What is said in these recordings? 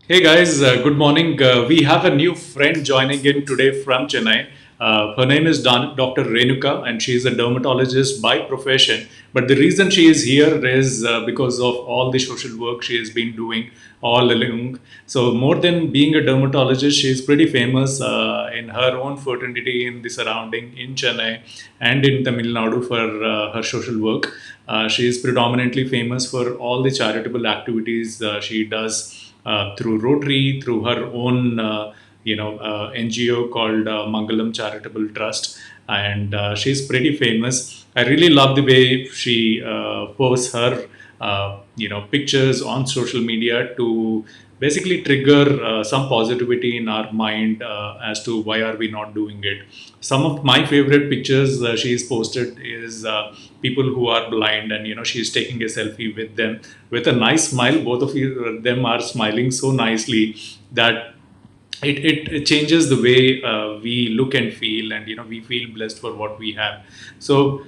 Hey guys, good morning. We have a new friend joining in today from Chennai. Her name is Dr. Renuka, and she is a dermatologist by profession. But the reason she is here is because of all the social work she has been doing all along. So, more than being a dermatologist, she is pretty famous in her own fraternity in the surrounding in Chennai and in Tamil Nadu for her social work. She is predominantly famous for all the charitable activities she does through Rotary, through her own NGO called Mangalam Charitable Trust, and she's pretty famous. I really love the way she posts her pictures on social media to basically trigger some positivity in our mind as to why are we not doing it. Some of my favorite pictures she's posted is people who are blind, and she's taking a selfie with them with a nice smile. Both of them are smiling so nicely that it changes the way we look and feel, and we feel blessed for what we have. So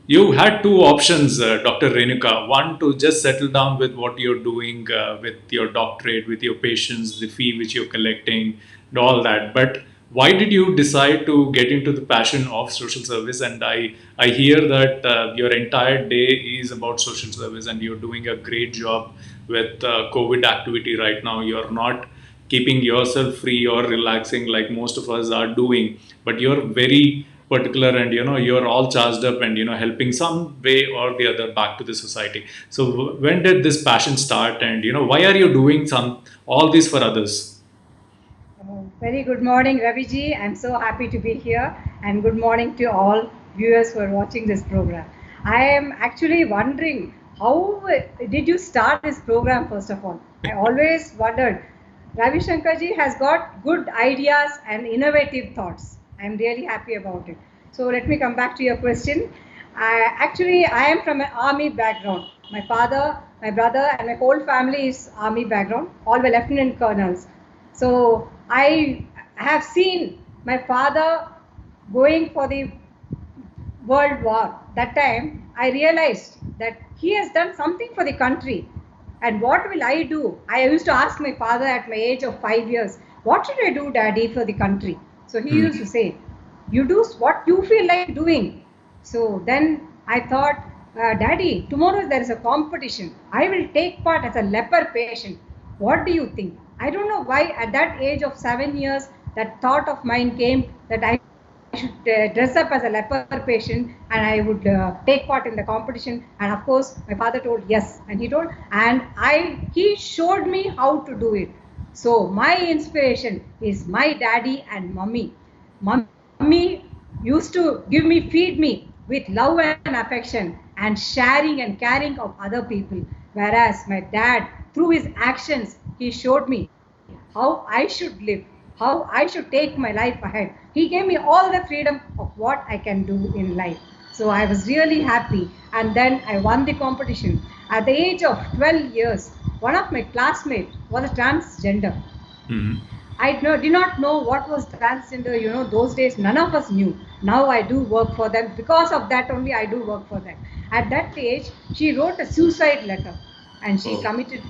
you had two options, Dr. Renuka. One, to just settle down with what you're doing with your doctorate, with your patients, the fee which you're collecting, and all that. But why did you decide to get into the passion of social service? And I hear that your entire day is about social service, and you're doing a great job with COVID activity right now. You're not keeping yourself free or relaxing like most of us are doing, but you're very particular, and you're all charged up and helping some way or the other back to the society. So when did this passion start, and why are you doing some all this for others? Very good morning, Raviji. I'm so happy to be here, and good morning to all viewers who are watching this program. I am actually wondering how did you start this program, first of all? I always wondered. Ravi Shankarji has got good ideas and innovative thoughts. I'm really happy about it. So let me come back to your question. I am from an army background. My father, my brother, and my whole family is army background. All were lieutenant colonels. So I have seen my father going for the World War. That time I realized that he has done something for the country. And what will I do? I used to ask my father at my age of 5 years, what should I do, Daddy, for the country? So he used to say, you do what you feel like doing. So then I thought, Daddy, tomorrow there is a competition. I will take part as a leper patient. What do you think? I don't know why at that age of 7 years that thought of mine came that I should dress up as a leper patient and I would take part in the competition. And of course, my father told yes, and he told, and he showed me how to do it. So my inspiration is my daddy and mummy. Mummy used to feed me with love and affection and sharing and caring of other people. Whereas my dad, through his actions, he showed me how I should live, how I should take my life ahead. He gave me all the freedom of what I can do in life. So I was really happy. And then I won the competition. At the age of 12 years, one of my classmates was a transgender. Mhm. Did not know what was transgender. Those days none of us knew. Now I do work for them. Because of that only I do work for them. At that age, she wrote a suicide letter and she Oh. committed.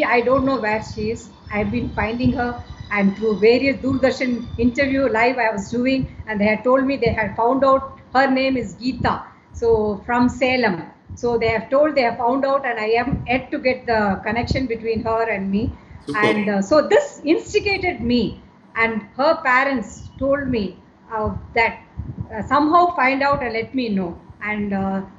I don't know where she is. I've been finding her, and through various Doordarshan interview live I was doing, and they had told me they had found out her name is Geeta. So from Salem. So they have found out, and I am yet to get the connection between her and me. Super. And so this instigated me, and her parents told me that somehow find out and let me know. And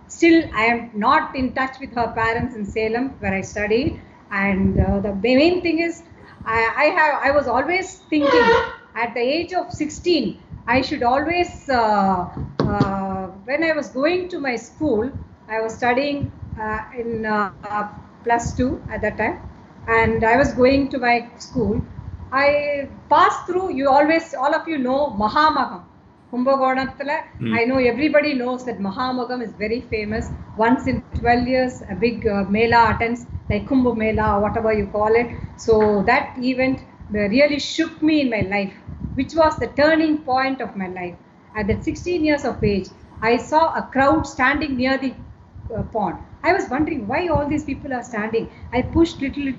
still I am not in touch with her parents in Salem where I studied. And the main thing is I was always thinking at the age of 16 I should always when I was going to my school, I was studying in plus 2 at that time, and I was going to my school. I passed through, all of you know Mahamagam. Kumbakonam. Mm. I know everybody knows that Mahamagam is very famous. Once in 12 years, a big Mela attends, like Kumbh Mela or whatever you call it. So that event really shook me in my life, which was the turning point of my life. At that 16 years of age, I saw a crowd standing near the pond. I was wondering why all these people are standing. I pushed little,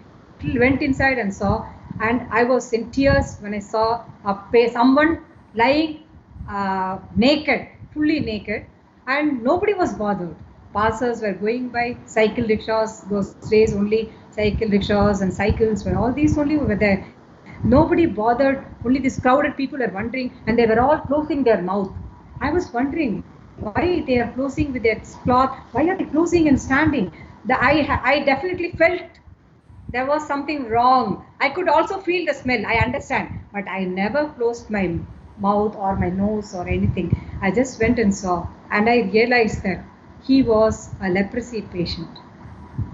went inside and saw And I was in tears when I saw someone lying naked, fully naked, and nobody was bothered. Passers were going by, cycle rickshaws, those days only cycle rickshaws and cycles were, all these only were there. Nobody bothered, only these crowded people were wondering, and they were all closing their mouth. I was wondering why they are closing with their cloth, why are they closing and standing? I definitely felt there was something wrong. I could also feel the smell, I understand, but I never closed my mouth or my nose or anything. I just went and saw, and I realized that he was a leprosy patient.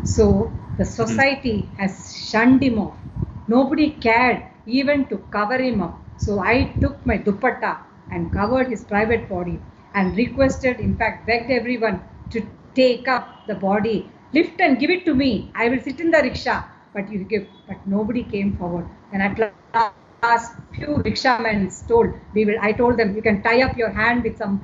So the society has shunned him off. Nobody cared even to cover him up. So I took my dupatta and covered his private body and requested, in fact, begged everyone to take up the body, lift and give it to me. I will sit in the rickshaw, but you give. But nobody came forward. And at last, few rickshamen told, we will. I told them, you can tie up your hand with some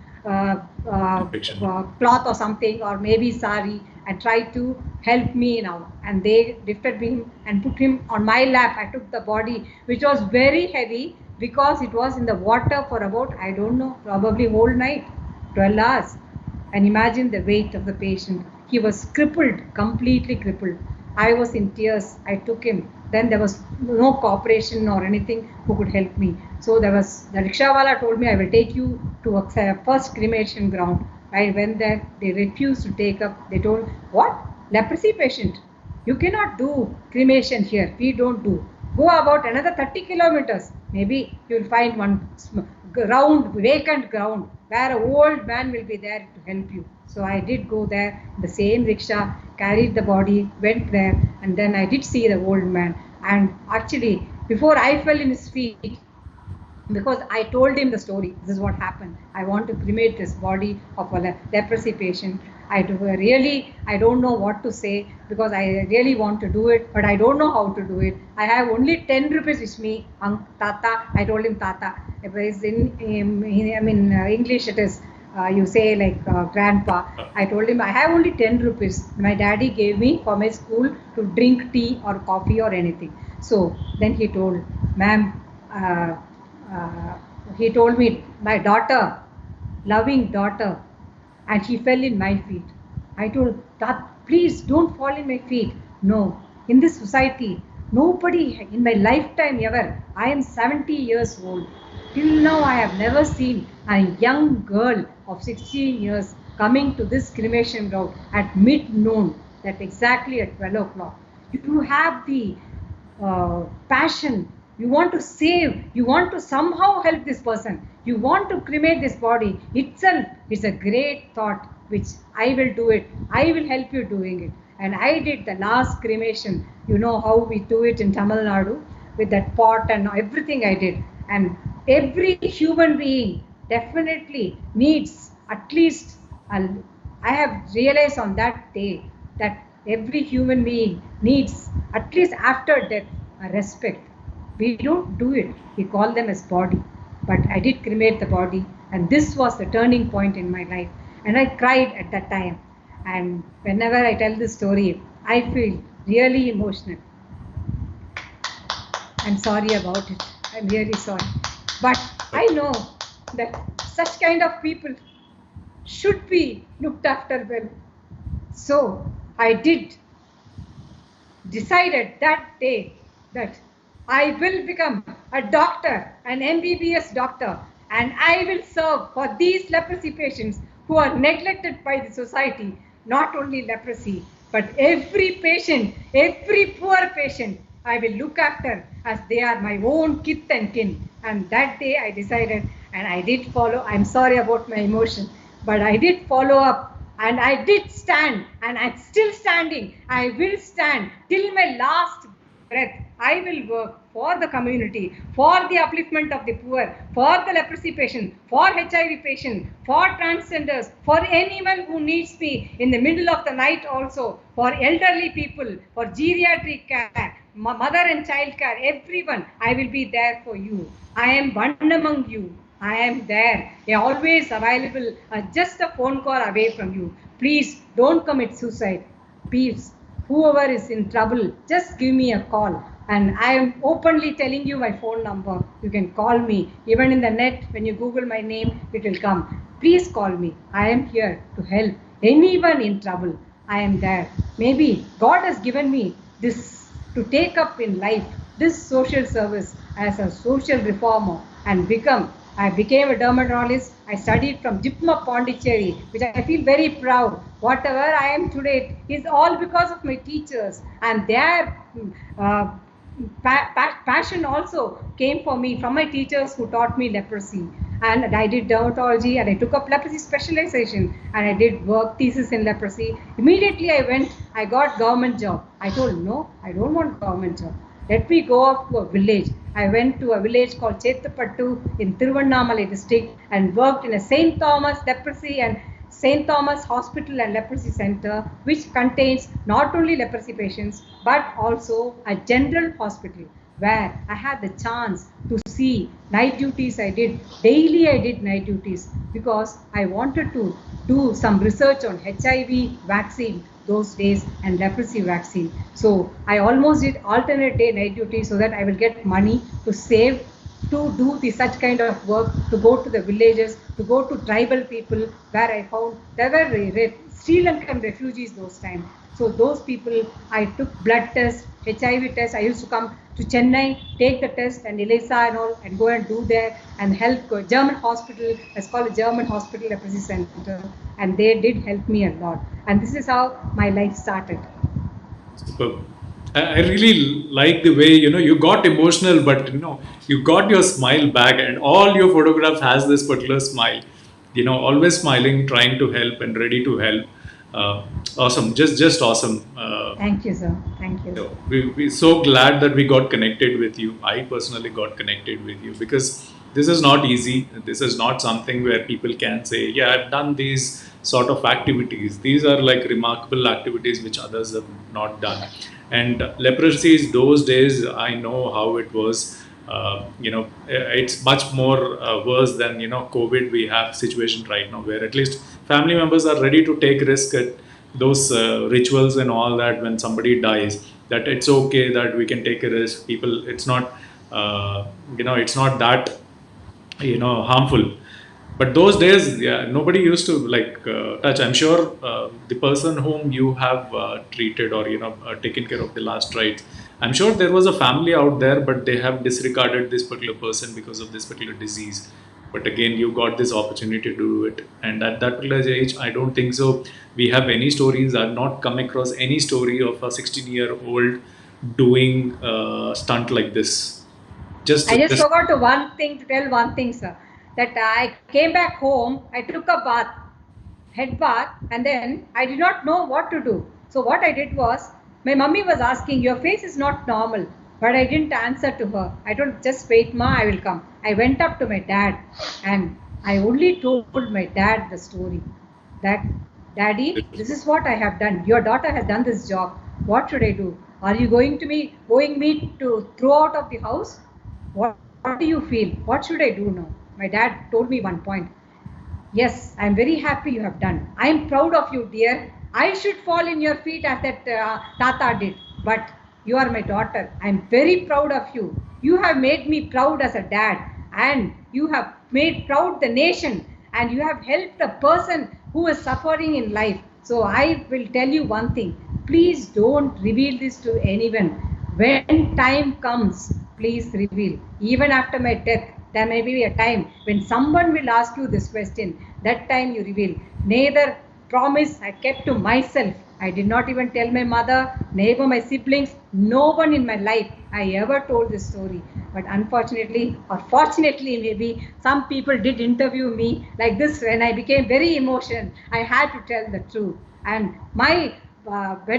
cloth or something, or maybe sari, and try to help me now. And they lifted him and put him on my lap. I took the body, which was very heavy because it was in the water for about, I don't know, probably whole night, 12 hours. And imagine the weight of the patient. He was crippled, completely crippled. I was in tears. I took him. Then there was no cooperation or anything who could help me. So there was, the rickshawala told me, I will take you to a first cremation ground. I went there. They refused to take up. They told, what? Leprosy patient? You cannot do cremation here. We don't do. Go about another 30 kilometers. Maybe you will find one ground, vacant ground, where an old man will be there to help you. So I did go there, the same rickshaw, carried the body, went there, and then I did see the old man. And actually, before I fell in his feet, because I told him the story, this is what happened. I want to cremate this body of a leprosy patient. I don't know what to say, because I really want to do it, but I don't know how to do it. I have only 10 rupees with me. Tata, I told him Tata. In English it is, you say like grandpa. I told him I have only 10 rupees. My daddy gave me for my school to drink tea or coffee or anything. So then he told, ma'am, he told me, my daughter, loving daughter, and she fell in my feet. I told, please don't fall in my feet. No, in this society, nobody in my lifetime ever, I am 70 years old. Till now, I have never seen a young girl of 16 years coming to this cremation ground at mid-noon, that exactly at 12 o'clock. You have the passion. You want to save, you want to somehow help this person, you want to cremate this body itself. It's a great thought, which I will do it. I will help you doing it. And I did the last cremation. You know how we do it in Tamil Nadu with that pot and everything I did. And every human being definitely needs at least, I have realized on that day that every human being needs, at least after death, a respect. We don't do it. We call them as body. But I did cremate the body, and this was the turning point in my life. And I cried at that time. And whenever I tell this story, I feel really emotional. I'm sorry about it. I'm really sorry. But I know that such kind of people should be looked after well. So I decided that day that I will become a doctor, an MBBS doctor, and I will serve for these leprosy patients who are neglected by the society. Not only leprosy, but every patient, every poor patient, I will look after as they are my own kith and kin. And that day I decided, and I did follow. I'm sorry about my emotion, but I did follow up. And I did stand, and I'm still standing. I will stand till my last breath. I will work for the community, for the upliftment of the poor, for the leprosy patient, for HIV patient, for transgenders, for anyone who needs me in the middle of the night also, for elderly people, for geriatric care, mother and child care, everyone. I will be there for you. I am one among you. I am there, always available, just a phone call away from you. Please don't commit suicide. Please, whoever is in trouble, just give me a call. And I am openly telling you my phone number. You can call me. Even in the net, when you Google my name, it will come. Please call me. I am here to help anyone in trouble. I am there. Maybe God has given me this to take up in life, this social service as a social reformer and I became a dermatologist. I studied from JIPMER Pondicherry, which I feel very proud. Whatever I am today is all because of my teachers and their uh, passion also came for me from my teachers who taught me leprosy. And I did dermatology and I took up leprosy specialization and I did work thesis in leprosy. Immediately I got government job. I told no, I don't want government job. Let me go up to a village. I went to a village called Chetapattu in Tiruvannamalai district and worked in a St. Thomas leprosy and St. Thomas Hospital and Leprosy Center, which contains not only leprosy patients but also a general hospital where I had the chance to see night duties. I did night duties because I wanted to do some research on HIV vaccine those days and leprosy vaccine. So I almost did alternate day night duty so that I will get money to save to do such kind of work, to go to the villages, to go to tribal people where I found there were Sri Lankan refugees those times. So those people, I took blood test, HIV test. I used to come to Chennai, take the test and ELISA and all, and go and do there and help German hospital. It's called a German hospital leprosy center, and they did help me a lot. And this is how my life started. Superb. I really like the way you got emotional, but you got your smile back, and all your photographs has this particular smile. Always smiling, trying to help, and ready to help. Awesome, just awesome. Thank you, sir. Thank you. We're so glad that we got connected with you. I personally got connected with you because this is not easy. This is not something where people can say, yeah, I've done these sort of activities. These are like remarkable activities which others have not done. And leprosy, those days, I know how it was. It's much more worse than COVID. We have situation right now where at least family members are ready to take risk at those rituals and all that when somebody dies. That it's okay that we can take a risk. People, it's not it's not that harmful. But those days, yeah, nobody used to like touch. I'm sure the person whom you have treated or taken care of the last rites, I'm sure there was a family out there, but they have disregarded this particular person because of this particular disease. But again, you got this opportunity to do it, and at that particular age, I don't think so. We have any stories. I've not come across any story of a 16-year-old doing stunt like this. I just Just forgot to tell one thing, sir. That I came back home, I took a bath, head bath, and then I did not know what to do. So what I did was, my mummy was asking, your face is not normal. But I didn't answer to her. I told, just wait, ma, I will come. I went up to my dad and I only told my dad the story. That, Daddy, this is what I have done. Your daughter has done this job. What should I do? Are you going me to throw out of the house? What do you feel? What should I do now? My dad told me one point. Yes, I am very happy you have done. I am proud of you, dear. I should fall in your feet as that Tata did. But you are my daughter. I am very proud of you. You have made me proud as a dad. And you have made proud the nation. And you have helped a person who is suffering in life. So I will tell you one thing. Please don't reveal this to anyone. When time comes, please reveal. Even after my death, there may be a time when someone will ask you this question. That time you reveal. Neither promise I kept to myself. I did not even tell my mother, neither my siblings, no one in my life I ever told this story. But unfortunately, or fortunately maybe, some people did interview me like this when I became very emotional. I had to tell the truth. And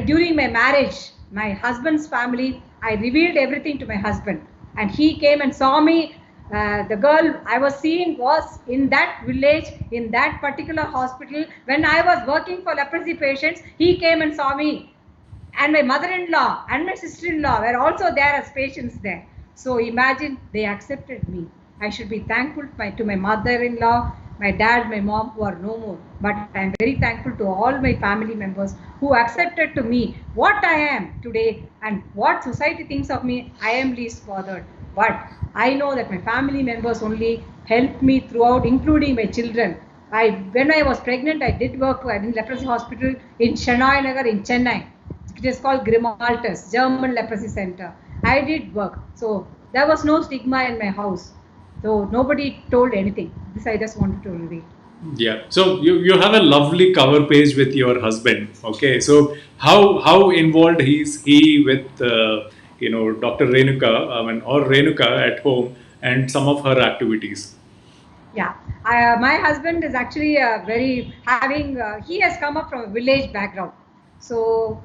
during my marriage, my husband's family, I revealed everything to my husband. And he came and saw me. The girl I was seeing was in that village, in that particular hospital. When I was working for leprosy patients, he came and saw me. And my mother-in-law and my sister-in-law were also there as patients there. So imagine, they accepted me. I should be thankful to my mother-in-law, my dad, my mom, who are no more. But I am very thankful to all my family members who accepted to me what I am today and what society thinks of me. I am least bothered. But I know that my family members only helped me throughout, including my children. When I was pregnant, I did work in leprosy hospital in Chennai Nagar in Chennai. It is called Grimaltus, German Leprosy Center. I did work. So there was no stigma in my house. So nobody told anything. This I just wanted to reveal. Yeah. So you have a lovely cover page with your husband. Okay. So how involved he with Dr. Renuka, or Renuka at home and some of her activities. Yeah, my husband is actually he has come up from a village background. So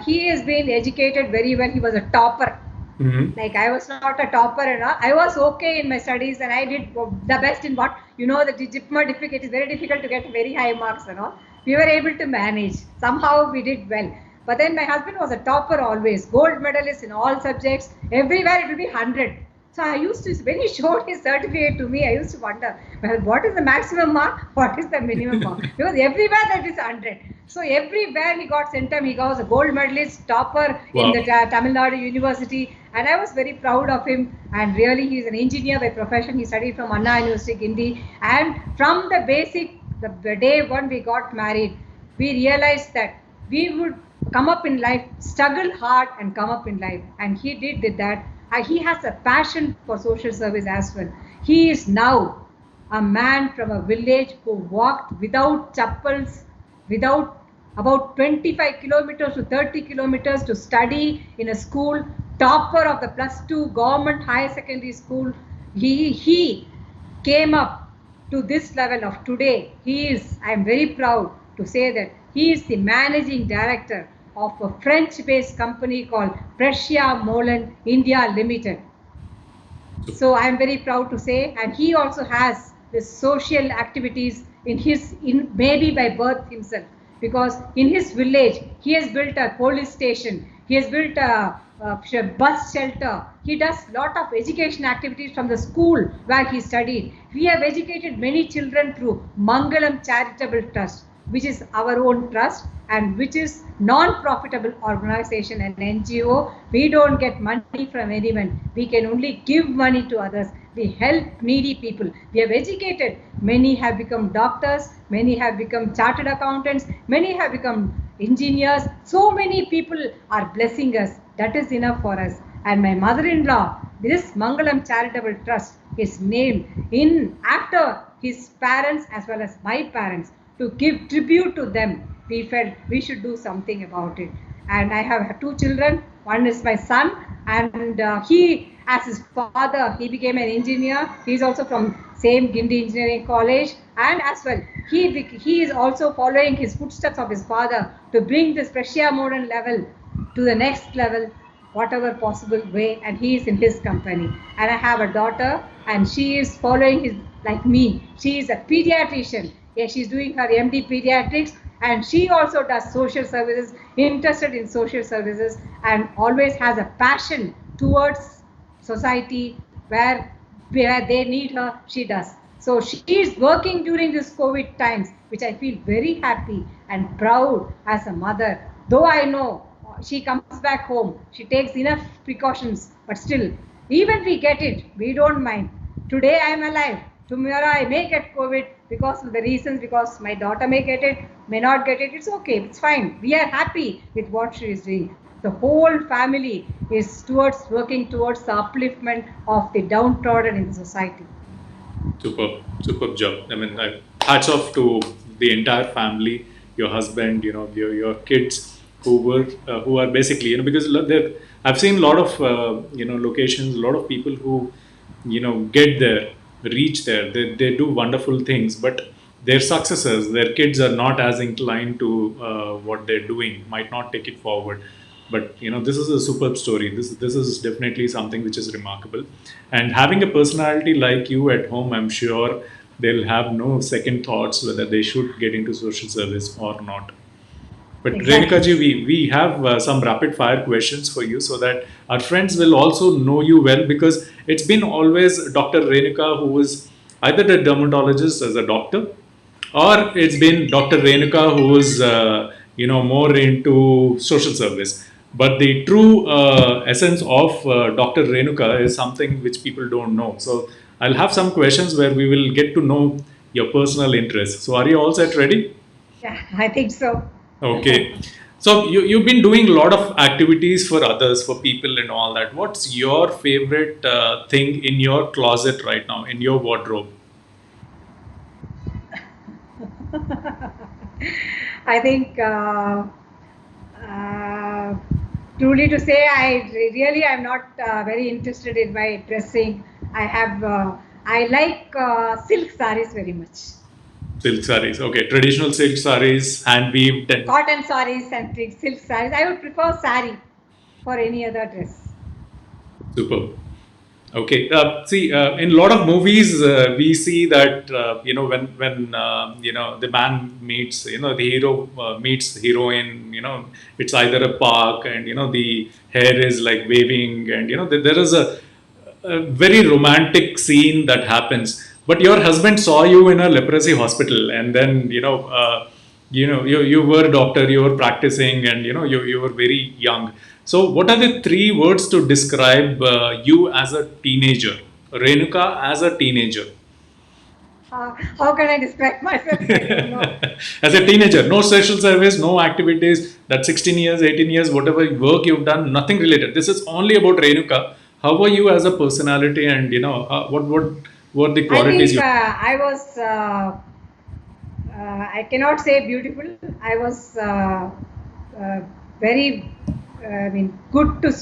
he has been educated very well. He was a topper. Mm-hmm. Like I was not a topper and all. I was okay in my studies and I did the best in what, the JIPMER difficult. It is very difficult to get very high marks and all. We were able to manage. Somehow we did well. But then my husband was a topper always, gold medalist in all subjects. Everywhere it will be 100. So I used to, when he showed his certificate to me, I used to wonder, well, what is the maximum mark? What is the minimum mark? Because everywhere that is 100. So everywhere he got centum, he was a gold medalist, topper in the Tamil Nadu University. And I was very proud of him. And really, he is an engineer by profession. He studied from Anna University, Guindy. And from the the day one we got married, we realized that we would come up in life, struggle hard and come up in life. And he did that. He has a passion for social service as well. He is now a man from a village who walked without chappals, without about 25 kilometers to 30 kilometers to study in a school, topper of the +2 government higher secondary school. He came up to this level of today. I am very proud to say that he is the managing director of a French-based company called PRECIA MOLEN India Limited. So I am very proud to say, and he also has the social activities maybe by birth himself, because in his village he has built a police station, he has built a bus shelter. He does lot of education activities from the school where he studied. We have educated many children through Mangalam Charitable Trust, which is our own trust and which is non-profitable organization and NGO. We don't get money from anyone. We can only give money to others. We help needy people. We have educated. Many have become doctors. Many have become chartered accountants. Many have become engineers. So many people are blessing us. That is enough for us. And my mother-in-law, this Mangalam Charitable Trust is named after his parents as well as my parents, to give tribute to them. We felt we should do something about it. And I have 2 children. One is my son, and he, as his father, he became an engineer. He is also from same Guindy Engineering College, and as well he is also following his footsteps of his father to bring this PRECIA modern level to the next level, whatever possible way, and he is in his company. And I have a daughter, and she is following his, like me. She is a pediatrician. Yes, she's doing her MD pediatrics, and she also does social services, interested in social services, and always has a passion towards society where they need her, she does. So she is working during this COVID times, which I feel very happy and proud as a mother. Though I know she comes back home, she takes enough precautions, but still, even we get it, we don't mind. Today I am alive. Tomorrow I may get COVID because of the reasons, because my daughter may get it, may not get it. It's okay, it's fine. We are happy with what she is doing. The whole family is working towards the upliftment of the downtrodden in the society. Superb job. I mean, hats off to the entire family, your husband, your kids, who are basically, because I've seen a lot of locations, a lot of people who get there, reach there, they do wonderful things, but their successors, their kids are not as inclined to what they're doing, might not take it forward. But this is a superb story. This is definitely something which is remarkable. And having a personality like you at home, I'm sure they'll have no second thoughts whether they should get into social service or not. But Exactly. Renuka ji, we have some rapid fire questions for you so that our friends will also know you well, because it's been always Dr. Renuka who is either the dermatologist as a doctor, or it's been Dr. Renuka who's more into social service. But the true essence of Dr. Renuka is something which people don't know. So I'll have some questions where we will get to know your personal interests. So are you all set ready? Yeah, I think so. Okay. So you've been doing a lot of activities for others, for people and all that. What's your favorite thing in your closet right now, in your wardrobe? I think uh, truly to say, I really am not very interested in my dressing. I like silk sarees very much. Silk sarees. Okay. Traditional silk sarees, hand weaved and Cotton sarees and silk sarees. I would prefer saree for any other dress. superb. Okay. See, in a lot of movies, we see that when the man meets the hero meets the heroine. It's either a park, and the hair is like waving, and there is a very romantic scene that happens. But your husband saw you in a leprosy hospital, and then you were a doctor, you were practicing, and you were very young. So what are the three words to describe you as a teenager, Renuka as a teenager? How can I describe myself? I don't know. As a teenager, no social service, no activities, that 16 years, 18 years, whatever work you've done, nothing related. This is only about Renuka. How are you as a personality, and what were the I qualities think you? I was, I cannot say beautiful. I was very, good to,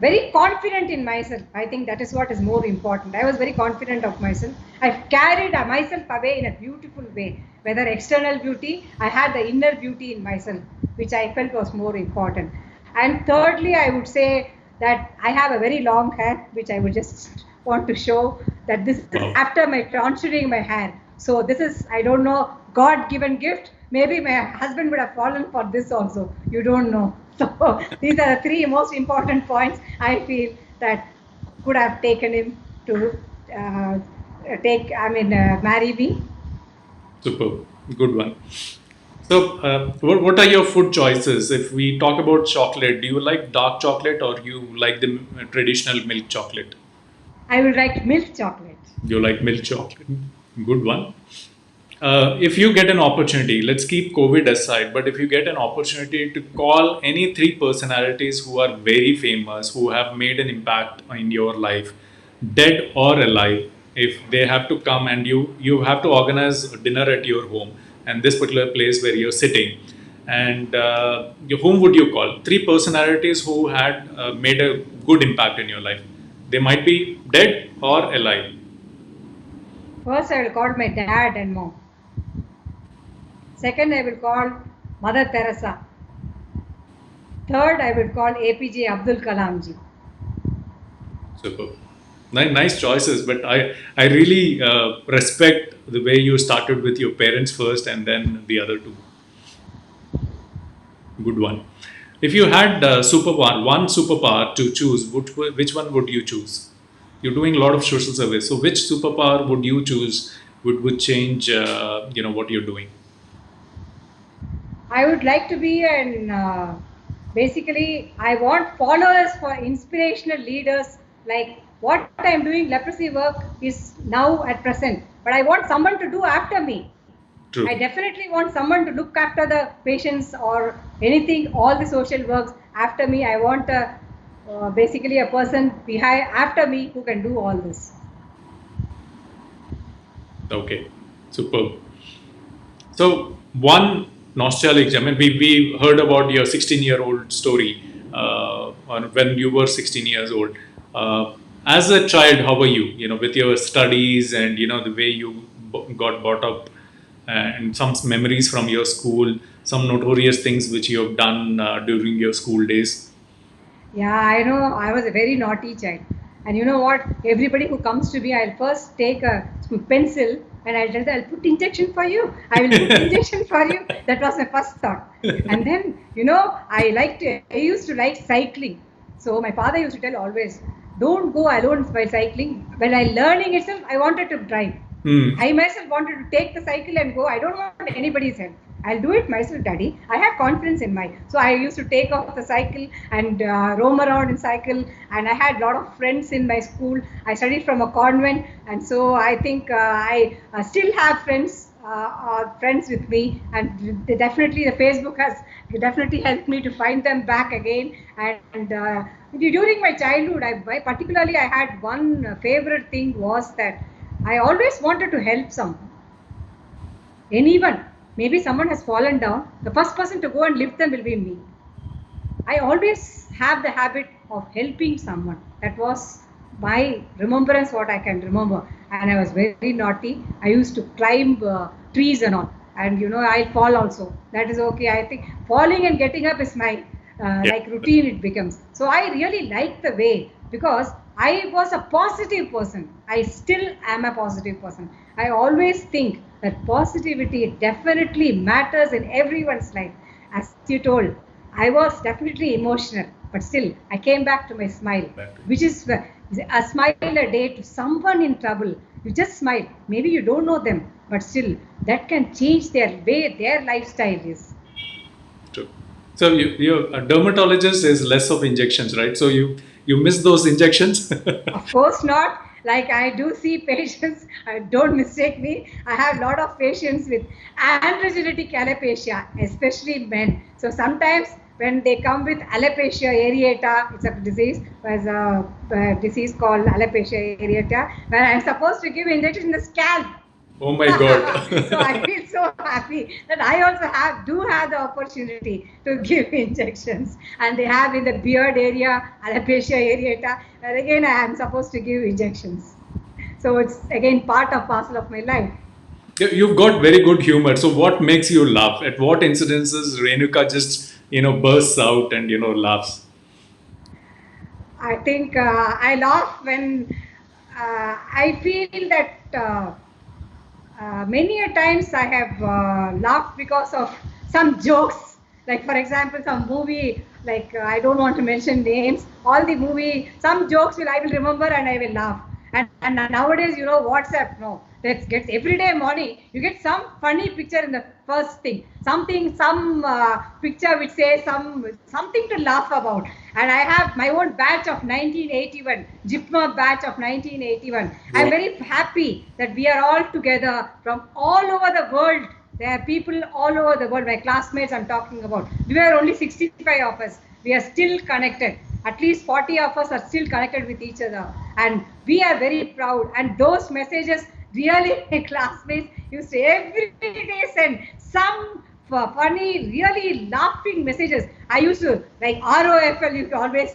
very confident in myself. I think that is what is more important. I was very confident of myself. I carried myself away in a beautiful way. Whether external beauty, I had the inner beauty in myself, which I felt was more important. And thirdly, I would say that I have a very long hair, which I would just want to show that this is Wow. after my tonsuring my hair. So this is, I don't know, God-given gift. Maybe my husband would have fallen for this also. You don't know. So these are the three most important points I feel that could have taken him to marry me. Super, good one. So, what are your food choices? If we talk about chocolate, do you like dark chocolate or you like the traditional milk chocolate? I would like milk chocolate. You like milk chocolate. Good one. If you get an opportunity, let's keep COVID aside, but if you get an opportunity to call any three personalities who are very famous, who have made an impact in your life, dead or alive, if they have to come and you have to organize a dinner at your home and this particular place where you're sitting, and whom would you call? Three personalities who had made a good impact in your life. They might be dead or alive. First, I will call my dad and mom. Second, I will call Mother Teresa. Third, I will call APJ Abdul Kalamji. Super. Nice choices, but I really respect the way you started with your parents first and then the other two. Good one. If you had one superpower to choose, which one would you choose? You're doing a lot of social service, so which superpower would you choose? Would change what you're doing? I would like to be basically, I want followers for inspirational leaders. Like what I'm doing, leprosy work is now at present, but I want someone to do after me. I True. definitely want someone to look after the patients or anything, all the social works after me. I want basically a person behind after me who can do all this. Okay. Superb. So one nostalgic. I mean, we heard about your 16-year-old story when you were 16 years old. As a child, how were you? With your studies and the way you got brought up, and some memories from your school, some notorious things which you have done during your school days. Yeah, I know. I was a very naughty child. And you know what? Everybody who comes to me, I'll first take a pencil and I'll tell them, I'll put injection for you. I will put injection for you. That was my first thought. And then, I used to like cycling. So my father used to tell always, don't go alone by cycling. When I learning itself, I wanted to drive. I myself wanted to take the cycle and go. I don't want anybody's help. I'll do it myself, Daddy. I have confidence in my. So I used to take off the cycle and roam around in cycle. And I had a lot of friends in my school. I studied from a convent, and so I think I still have friends with me, and definitely the Facebook has definitely helped me to find them back again. And during my childhood, particularly I had one favorite thing was that I always wanted to help someone, anyone. Maybe someone has fallen down. The first person to go and lift them will be me. I always have the habit of helping someone. That was my remembrance, what I can remember. And I was very naughty. I used to climb trees and all. And I'll fall also. That is okay. I think falling and getting up is my like routine it becomes. So I really like the way, because I was a positive person. I still am a positive person. I always think that positivity definitely matters in everyone's life. As you told, I was definitely emotional, but still I came back to my smile, which is a smile a day to someone in trouble. You just smile. Maybe you don't know them, but still that can change their way, their lifestyle is. True. So a dermatologist is less of injections, right? So you miss those injections? Of course not. Like, I do see patients, don't mistake me. I have a lot of patients with androgenetic alopecia, especially men. So sometimes when they come with alopecia areata, it's a disease, there's a disease called alopecia areata, where I'm supposed to give injection in the scalp. Oh my God. So I feel so happy that I also do have the opportunity to give injections, and they have in the beard area, alopecia areata, and again I am supposed to give injections. So it's again part of parcel of my life. You've got very good humor. So what makes you laugh? At what incidences Renuka just bursts out and laughs? I think I laugh when I feel that many a times I have laughed because of some jokes. Like, for example, some movie, like I don't want to mention names, all the movie, some jokes I will remember and I will laugh. And nowadays, WhatsApp, no, that gets every day morning, you get some funny picture in the first thing, some picture which says something to laugh about. And I have my own batch of 1981, JIPMER batch of 1981. I'm very happy that we are all together from all over the world. There are people all over the world, my classmates I'm talking about. We were only 65 of us. We are still connected. At least 40 of us are still connected with each other. And we are very proud. And those messages, really, my classmates used to every day send some funny, really laughing messages. I used to, like ROFL, you always.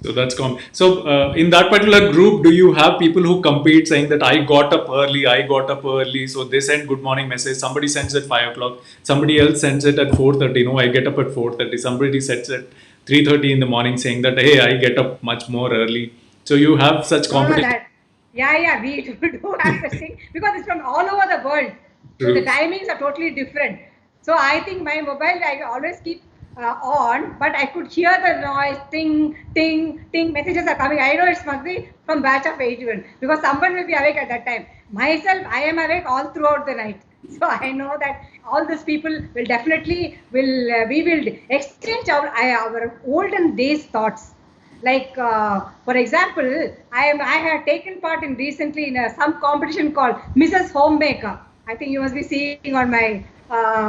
So that's common. So in that particular group, do you have people who compete saying that I got up early, so they send good morning message, somebody sends at 5 o'clock, somebody else sends it at 4:30, no, I get up at 4:30, somebody sends it 3:30 in the morning saying that, hey, I get up much more early. So you have such competition. Yeah, we do have such thing, because it's from all over the world. So the True. timings are totally different. So I think my mobile I always keep on, but I could hear the noise, ting, ting, ting, messages are coming. I know it must be from batch of 81, because someone will be awake at that time. Myself, I am awake all throughout the night. So I know that all these people will definitely, we will exchange our olden days thoughts. Like, for example, I have taken part in recently in some competition called Mrs. Homemaker. I think you must be seeing on my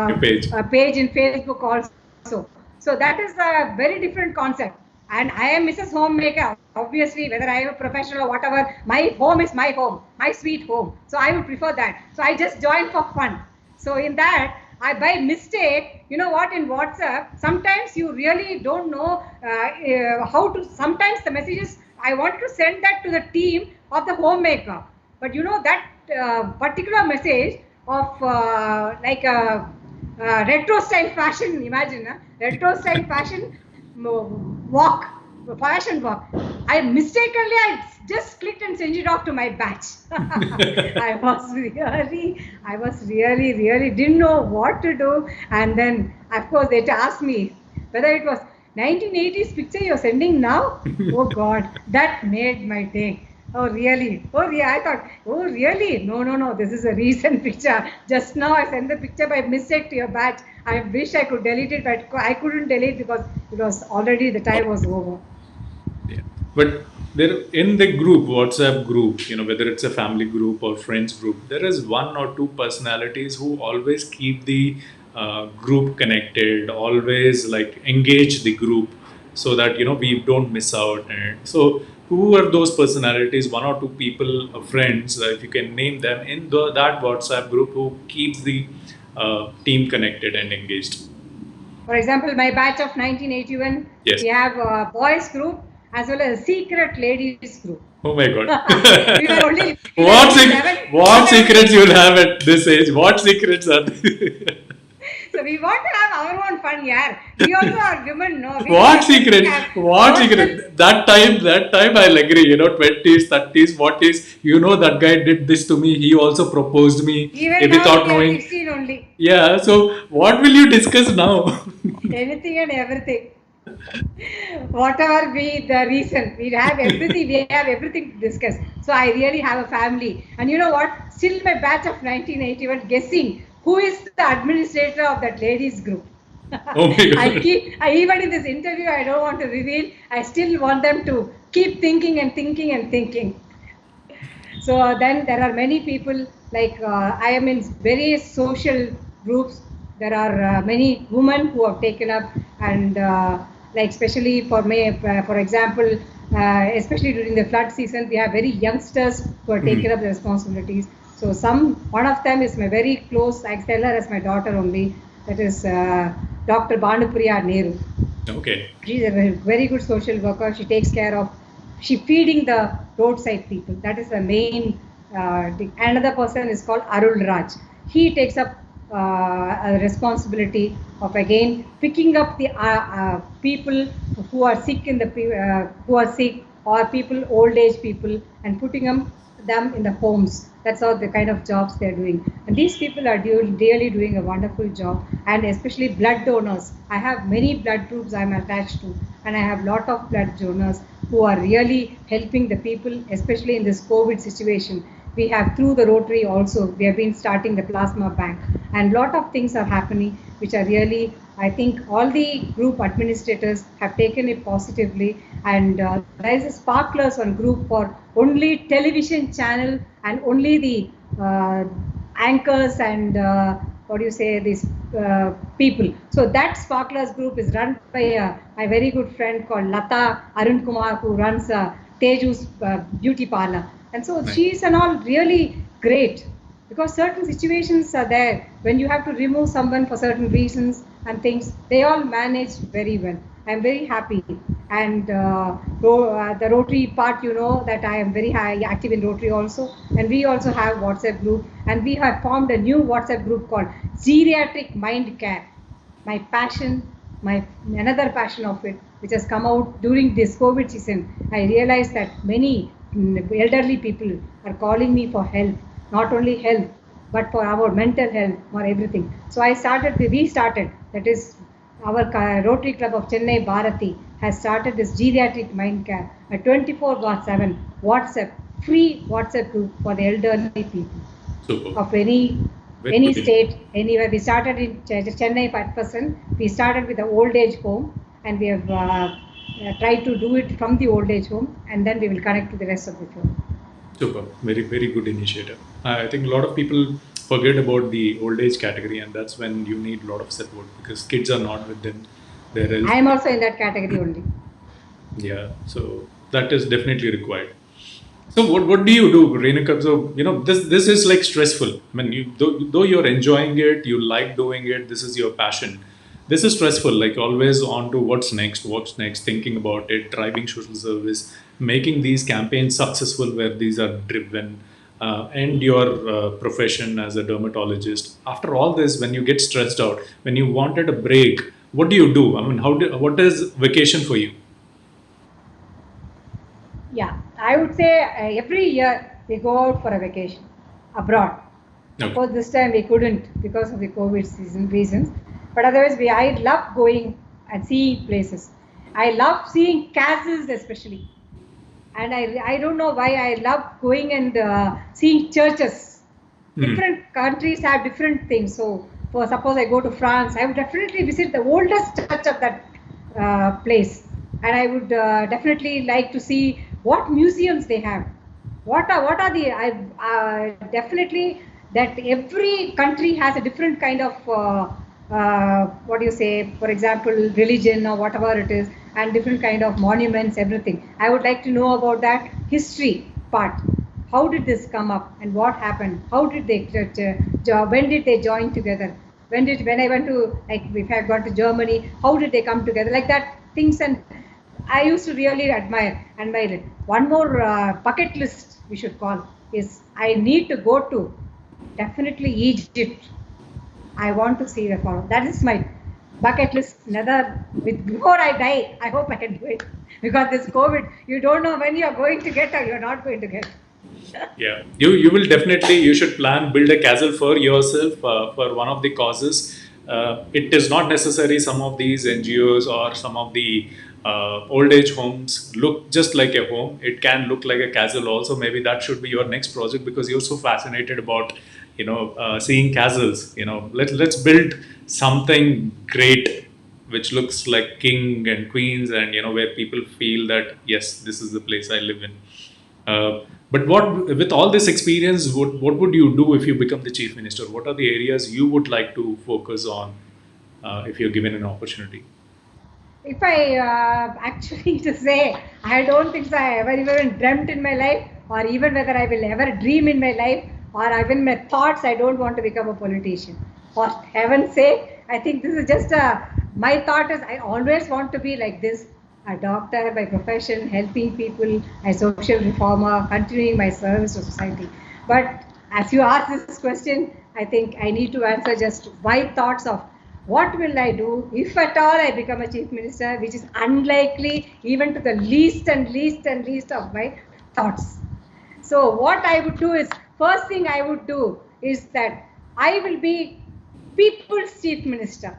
Your page. page in Facebook also. So that is a very different concept. And I am Mrs. Homemaker. Obviously, whether I am a professional or whatever, my home is my home, my sweet home. So I would prefer that. So I just joined for fun. So in that, I by mistake, you know what, in WhatsApp, sometimes you really don't know how to, sometimes the messages, I want to send that to the team of the homemaker. But that particular message of like a retro style fashion, imagine, retro style fashion walk. passion for. I just clicked and sent it off to my batch. I was really didn't know what to do. And then, of course, they asked me whether it was 1980s picture you're sending now. Oh God, that made my day. Oh really? Oh yeah, I thought, oh really? No. This is a recent picture. Just now I sent the picture by mistake to your batch. I wish I could delete it, but I couldn't delete because it was already the time was over. Yeah. But there in the group, WhatsApp group, whether it's a family group or friends group, there is one or two personalities who always keep the group connected, always like engage the group so that we don't miss out. And so, who are those personalities? One or two people, friends, if you can name them in that WhatsApp group who keeps the team connected and engaged. For example, my batch of 1981, Yes. we have a boys group as well as a secret ladies group. Oh my God. We were only what secrets you'll have at this age? What secrets are they? So we want to have our own fun, yeah. We also are women, no. What secret? What secret? That time I'll agree, 20s, 30s, 40s, that guy did this to me, he also proposed me Even now without we are knowing. 16 only. Yeah, so what will you discuss now? Anything and everything. Whatever be the reason, we have everything to discuss. So I really have a family. And you know what? Still my batch of 1981 guessing who is the administrator of that ladies group. Oh my God. Even in this interview, I don't want to reveal. I still want them to keep thinking and thinking and thinking. So then there are many people like I am in various social groups. There are many women who have taken up and like especially for me, for example, especially during the flood season, we have very youngsters who are taken up the responsibilities. So one of them is my very close. I tell her as my daughter only. That is Dr. Bhanupriya Nehru. Okay. She's a very good social worker. She takes care of, she feeding the roadside people. That is the main. Another person is called Arul Raj. He takes up a responsibility of again picking up the people who are sick who are sick or people old age people and putting them in the homes. That's all the kind of jobs they're doing. And these people are really doing a wonderful job, and especially blood donors. I have many blood groups I'm attached to, and I have lot of blood donors who are really helping the people, especially in this COVID situation. We have through the Rotary also, we have been starting the plasma bank, and lot of things are happening which are really, I think all the group administrators have taken it positively, and there is a Sparklers on group for only television channel and only the anchors and what do you say, these people. So that Sparklers group is run by my very good friend called Lata Arun Kumar, who runs Teju's beauty parlor. And so she's and all really great, because certain situations are there when you have to remove someone for certain reasons and things. They all manage very well. I'm very happy. And the Rotary part, that I am very active in Rotary also. And we also have WhatsApp group. And we have formed a new WhatsApp group called Geriatric Mind Care. My passion, another passion of it, which has come out during this COVID season. I realized that many elderly people are calling me for help, not only health, but for our mental health, for everything. So we started, that is our Rotary Club of Chennai Bharathi has started this geriatric mind care, a 24/7 WhatsApp, free WhatsApp group for the elderly people. Super. Of any state, anywhere. We started in Chennai 5%. We started with the old age home, and we have tried to do it from the old age home, and then we will connect to the rest of the home. Super. Very, very good initiative. I think a lot of people forget about the old age category, and that's when you need a lot of support because kids are not with them. I am also in that category only. Yeah, so that is definitely required. So what do you do, Renuka? So this is like stressful. I mean, though you're enjoying it, you like doing it. This is your passion. This is stressful. Like always on to what's next, thinking about it, driving social service, making these campaigns successful where these are driven, and your profession as a dermatologist. After all this, when you get stressed out, when you wanted a break, what do you do? I mean, what is vacation for you? Yeah, I would say every year we go out for a vacation abroad. Of Okay. course, this time we couldn't because of the COVID season reasons. But otherwise, I love going and seeing places. I love seeing castles especially. And I don't know why I love going and seeing churches. Hmm. Different countries have different things. So, for suppose I go to France, I would definitely visit the oldest church of that place, and I would definitely like to see what museums they have. What are the I definitely that every country has a different kind of what do you say? For example, religion or whatever it is, and different kind of monuments, everything. I would like to know about that history part. How did this come up and what happened? How did they when did they join together? When I went to, like, if I got to Germany, how did they come together? Like that things, and I used to really admire it. One more bucket list we should call is I need to go to definitely Egypt. I want to see the fall. That is my bucket list. Another with before I die, I hope I can do it because this COVID, you don't know when you're going to get or you're not going to get. Yeah, you will definitely, you should plan, build a castle for yourself for one of the causes. It is not necessary some of these NGOs or some of the old age homes look just like a home. It can look like a castle also. Maybe that should be your next project because you're so fascinated about seeing castles. Let's build something great which looks like king and queens, and where people feel that yes, this is the place I live in. But with all this experience, what would you do if you become the chief minister? What are the areas you would like to focus on if you're given an opportunity? If I actually to say, I don't think so I ever even dreamt in my life, or even whether I will ever dream in my life, or even my thoughts, I don't want to become a politician. For heaven's sake, I think this is just my thought is I always want to be like this, a doctor by profession, helping people, a social reformer, continuing my service to society. But as you ask this question, I think I need to answer just my thoughts of what will I do if at all I become a chief minister, which is unlikely even to the least and least and least of my thoughts. So what I would do is, first thing I would do is that I will be people's chief minister.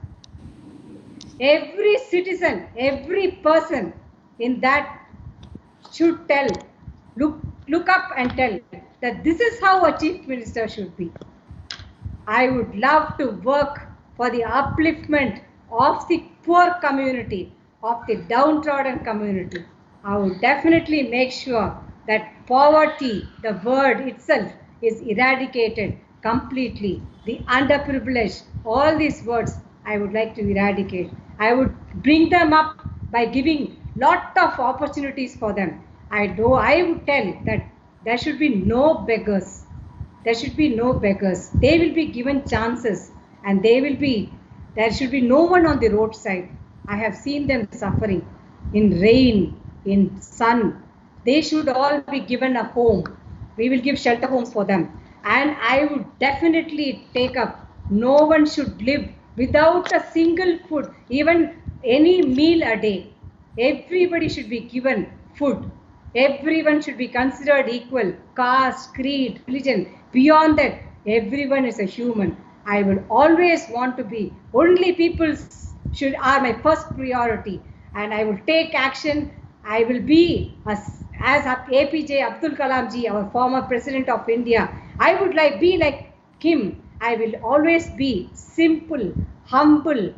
Every citizen, every person in that should tell, look, look up and tell that this is how a chief minister should be. I would love to work for the upliftment of the poor community, of the downtrodden community. I would definitely make sure that poverty, the word itself, is eradicated completely. The underprivileged, all these words I would like to eradicate. I would bring them up by giving lot of opportunities for them. I would tell that there should be no beggars. There should be no beggars. They will be given chances, and there should be no one on the roadside. I have seen them suffering in rain, in sun. They should all be given a home. We will give shelter homes for them. And I would definitely take up, no one should live without a single food, even any meal a day. Everybody should be given food. Everyone should be considered equal, caste, creed, religion. Beyond that, everyone is a human. I will always want to be, only people should are my first priority, and I will take action. I will be as APJ Abdul Kalam ji, our former president of India. I would be like him. I will always be simple, humble.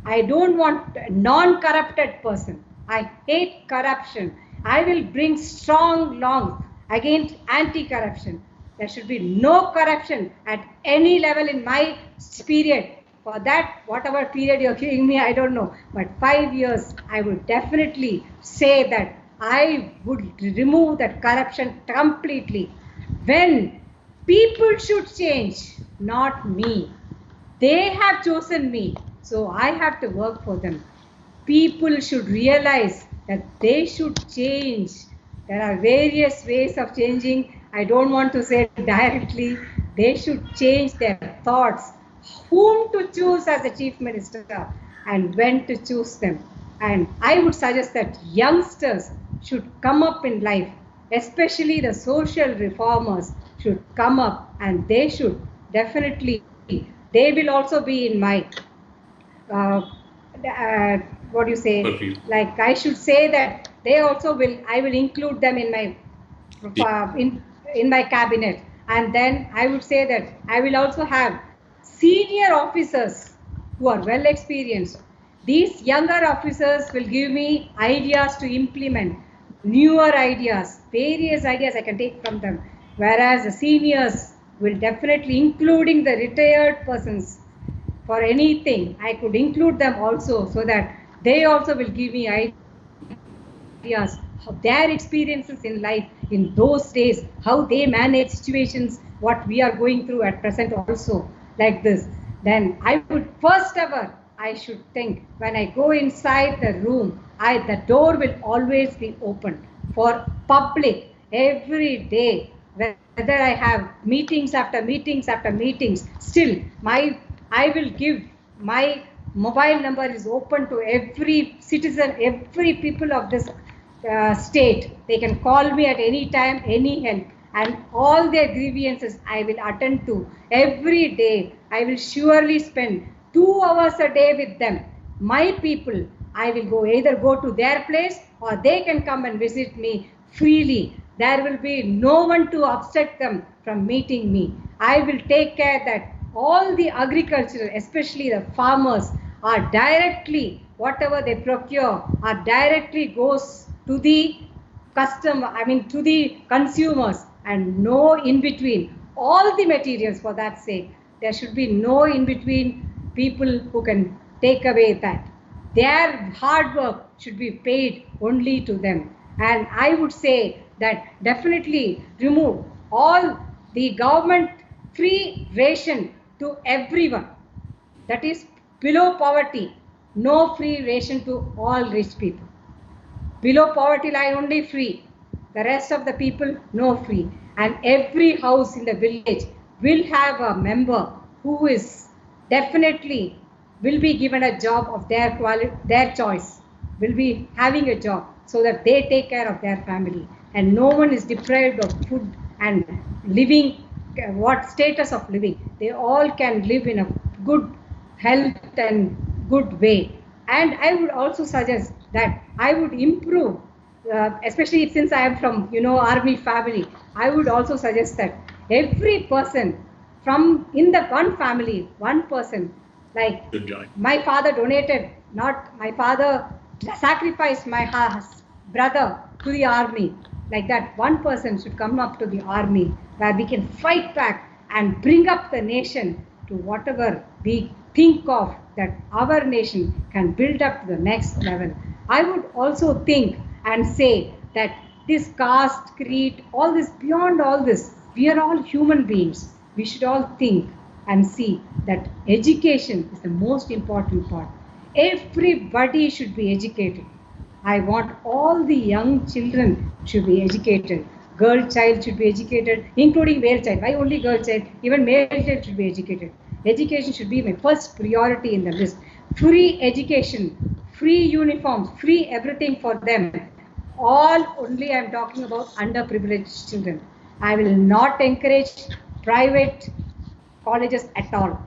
I don't want a non-corrupted person. I hate corruption. I will bring strong laws against anti-corruption. There should be no corruption at any level in my period. For that, whatever period you're giving me, I don't know. But 5 years, I would definitely say that I would remove that corruption completely. When people should change, not me. They have chosen me, so I have to work for them. People should realize that they should change. There are various ways of changing. I don't want to say directly. They should change their thoughts, whom to choose as a chief minister and when to choose them. And I would suggest that youngsters should come up in life especially the social reformers should come up, and they should definitely, they will also be in my uh, what do you say, Purview. like I should say that they also will, I will include them in my in my cabinet. And then I would say that I will also have senior officers who are well experienced. These younger officers will give me ideas to implement, newer ideas, various ideas I can take from them, whereas the seniors will definitely, including the retired persons, for anything I could include them also, so that they also will give me ideas of their experiences in life in those days, how they manage situations, what we are going through at present also, like this. Then I would first ever, I should think, when I go inside the room, the door will always be open for public every day, whether I have meetings after meetings after meetings. Still, I will give my mobile number is open to every citizen, every people of this state. They can call me at any time, any help, and all their grievances I will attend to every day. I will surely spend 2 hours a day with them. My people, I will go either go to their place or they can come and visit me freely. There will be no one to obstruct them from meeting me. I will take care that all the agricultural, especially the farmers, are directly, whatever they procure, are directly goes to the customer, I mean to the consumers, and no in between. All the materials, for that sake, there should be no in between people who can take away that. Their hard work should be paid only to them. And I would say that definitely remove all the government free ration to everyone, that is below poverty, no free ration to all rich people. Below poverty line only free. The rest of the people no free. And every house in the village will have a member who is definitely will be given a job of their their choice, will be having a job, so that they take care of their family, and no one is deprived of food and living, what status of living. They all can live in a good health and good way. And I would also suggest that I would improve, especially since I am from army family. I would also suggest that every person from in the one family, one person, like my father donated, not my father sacrificed my brother to the army, like that one person should come up to the army, where we can fight back and bring up the nation to whatever we think of, that our nation can build up to the next level. I would also think and say that this caste, creed, all this, beyond all this, we are all human beings. We should all think and see that education is the most important part. Everybody should be educated. I want all the young children should be educated. Girl child should be educated, including male child. Why only girl child? Even male child should be educated. Education should be my first priority in the list. Free education, free uniforms, free everything for them. All only I am talking about underprivileged children. I will not encourage private colleges at all.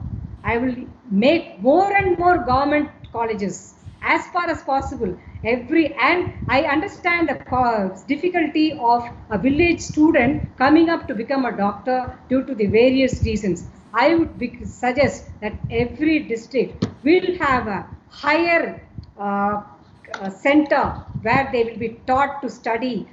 I will make more and more government colleges as far as possible. And I understand the difficulty of a village student coming up to become a doctor due to the various reasons. I would suggest that every district will have a higher center where they will be taught to study,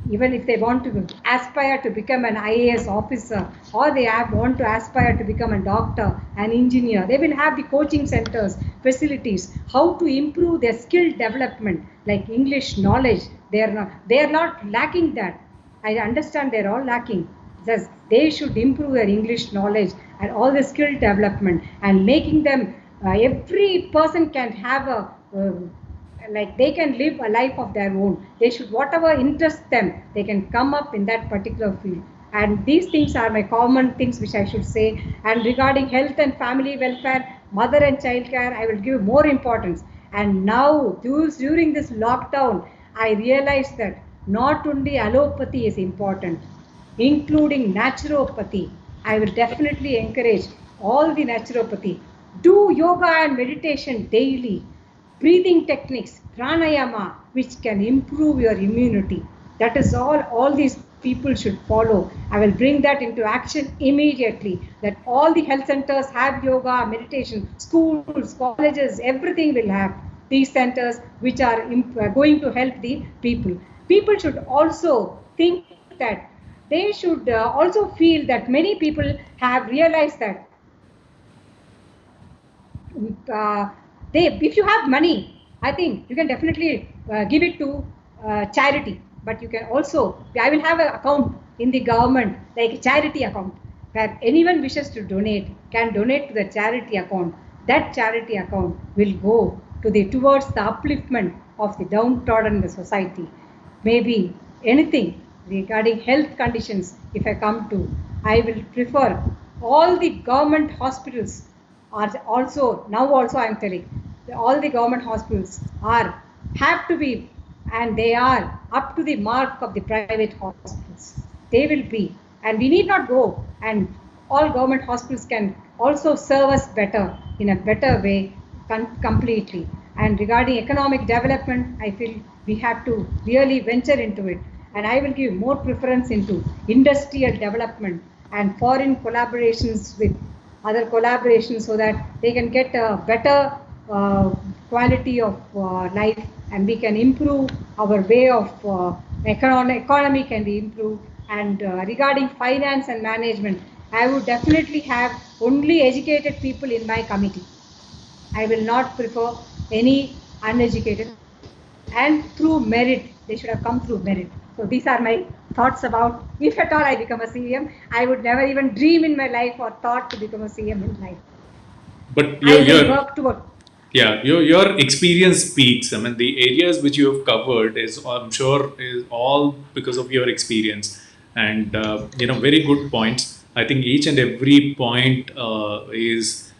even if they want to aspire to become an IAS officer, or they want to aspire to become a doctor, an engineer. They will have the coaching centers, facilities, how to improve their skill development, like English knowledge. They are not lacking that. I understand they are all lacking. Thus, they should improve their English knowledge and all the skill development, and making them, every person can have a like they can live a life of their own. They should, whatever interests them, they can come up in that particular field. And these things are my common things which I should say. And regarding health and family welfare, mother and child care, I will give more importance. And now during this lockdown, I realized that not only allopathy is important, including naturopathy. I will definitely encourage all the naturopathy. Do yoga and meditation daily. Breathing techniques, pranayama, which can improve your immunity. That is all these people should follow. I will bring that into action immediately. That all the health centers have yoga, meditation, schools, colleges, everything will have these centers which are going to help the people. People should also think that they should also feel that many people have realized that if you have money, I think you can definitely give it to charity. But you can also, I will have an account in the government, like a charity account, where anyone wishes to donate can donate to the charity account. That charity account will go to towards the upliftment of the downtrodden in the society. Maybe anything regarding health conditions, if I come to, I will prefer all the government hospitals are also, now also I am telling, all the government hospitals are, have to be, and they are up to the mark of the private hospitals. They will be, and we need not go, and all government hospitals can also serve us better, in a better way, completely. And regarding economic development, I feel we have to really venture into it. And I will give more preference into industrial development and foreign collaborations with other collaborations so that they can get a better quality of life, and we can improve our way of economy can be improved. And regarding finance and management, I would definitely have only educated people in my committee. I will not prefer any uneducated, and through merit, they should have come through merit. So these are my thoughts about, if at all I become a CM. I would never even dream in my life or thought to become a CM in life. But I will work toward. yeah, your experience speaks. I mean, the areas which you have covered is, I'm sure, is all because of your experience, and very good points. I think each and every point is,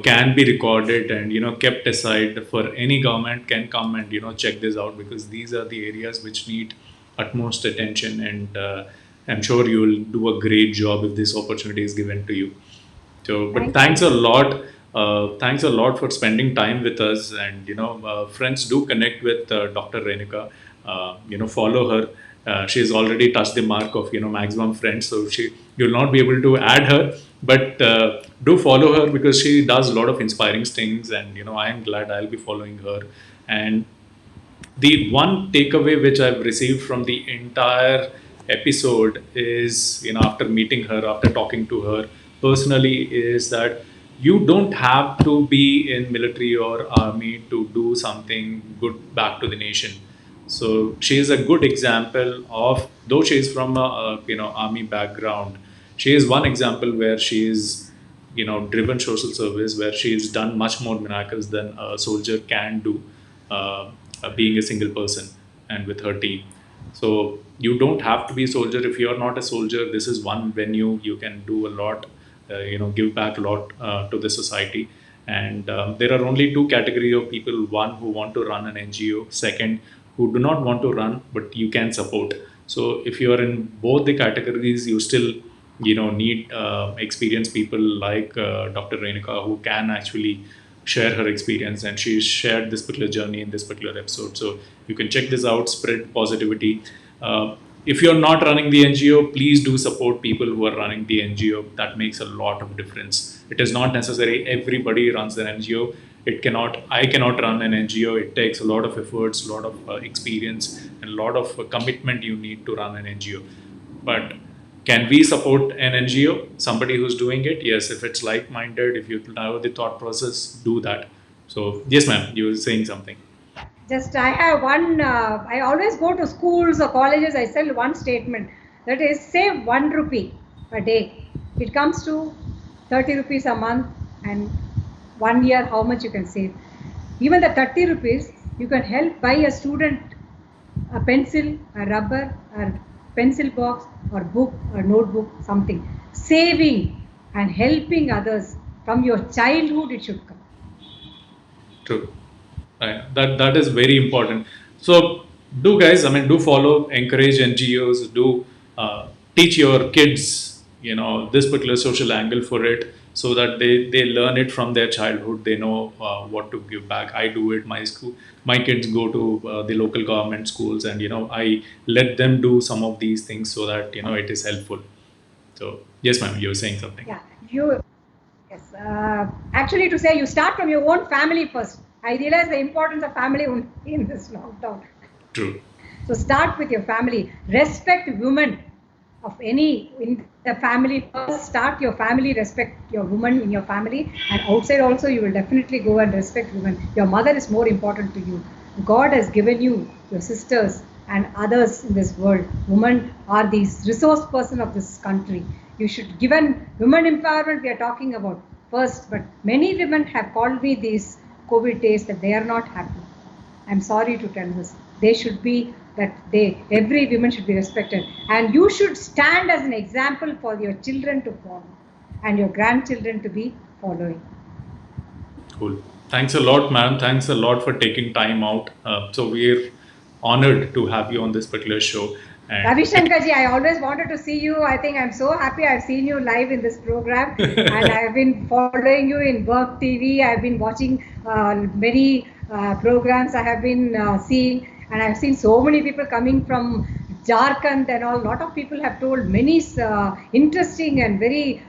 can be recorded and kept aside for any government can come and check this out, because these are the areas which need utmost attention, and I'm sure you will do a great job if this opportunity is given to you. So, but Thank thanks you. a lot. Thanks a lot for spending time with us. And friends, do connect with Dr. Renuka. Follow her. She's already touched the mark of maximum friends. So you'll not be able to add her, but do follow her, because she does a lot of inspiring things. And I am glad I'll be following her. And the one takeaway which I've received from the entire episode is, after meeting her, after talking to her personally, is that you don't have to be in military or army to do something good back to the nation. So she is a good example of, though she is from a army background, she is one example where she is driven social service, where she has done much more miracles than a soldier can do, uh, being a single person and with her team. So you don't have to be a soldier. If you're not a soldier, this is one venue you can do a lot, give back a lot to the society. And there are only two category of people: one who want to run an NGO, second who do not want to run but you can support. So if you are in both the categories, you still need experienced people like Dr. Renuka, who can actually share her experience, and she shared this particular journey in this particular episode. So you can check this out, spread positivity. If you're not running the NGO, please do support people who are running the NGO. That makes a lot of difference. It is not necessary everybody runs an NGO. I cannot run an NGO. It takes a lot of efforts, a lot of experience, and a lot of commitment you need to run an NGO. But can we support an NGO, somebody who's doing it? Yes, if it's like-minded, if you know the thought process, do that. So yes, ma'am, you were saying something. Just I have one, I always go to schools or colleges, I sell one statement, that is, save 1 rupee a day. It comes to 30 rupees a month, and 1 year how much you can save. Even the 30 rupees, you can help buy a student a pencil, a rubber, a pencil box, or book, or notebook, something. Saving and helping others from your childhood, it should come. True. Right. That is very important. So do guys, I mean, do follow, encourage NGOs, do teach your kids, this particular social angle for it, so that they learn it from their childhood. They know what to give back. I do it. My kids go to the local government schools, and I let them do some of these things so that it is helpful. So yes, ma'am, you were saying something. Yeah, you. Yes. Actually, to say you start from your own family first. I realize the importance of family in this lockdown. True. So start with your family. Respect women of any in the family first. Start your family. Respect your woman in your family, and outside also you will definitely go and respect women. Your mother is more important to you. God has given you your sisters and others in this world. Women are the resource person of this country. You should given women empowerment we are talking about first, but many women have called me these COVID days that they are not happy. I'm sorry to tell this. They should be that every woman should be respected, and you should stand as an example for your children to follow, and your grandchildren to be following. Cool. Thanks a lot, ma'am. Thanks a lot for taking time out. So we're honored to have you on this particular show. And Ravi Shankarji, I always wanted to see you. I think I'm so happy I've seen you live in this program, and I've been following you in WurkTV. I've been watching many programs I have been seeing, and I've seen so many people coming from Jharkhand and all. A lot of people have told many interesting and very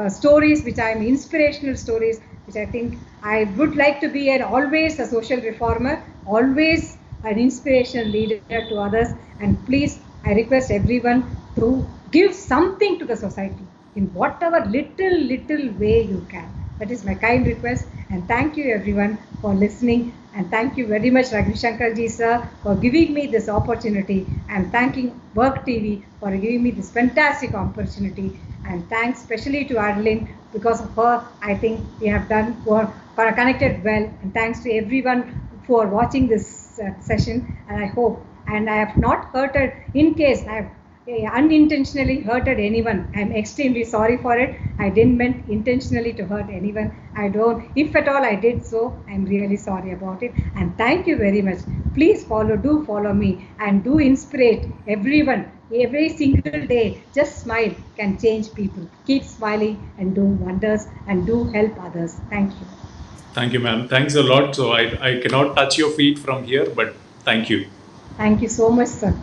stories, which I'm inspirational stories, which I think I would like to be always a social reformer, always an inspirational leader to others. And please, I request everyone to give something to the society in whatever little way you can. That is my kind request. And thank you everyone for listening. And thank you very much, Ravi Shankarji sir, for giving me this opportunity. And thanking WurkTV for giving me this fantastic opportunity. And thanks especially to Adeline. Because of her, I think we have done connected well. And thanks to everyone for watching this session. And I hope, and I have not hurted, in case I have unintentionally hurted anyone, I am extremely sorry for it. I didn't meant intentionally to hurt anyone. I don't, if at all I did so, I am really sorry about it. And thank you very much. Please do follow me, and do inspire everyone. Every single day, just smile can change people. Keep smiling and do wonders and do help others. Thank you. thank you, ma'am. Thanks a lot. So I cannot touch your feet from here, but thank you. Thank you so much, sir.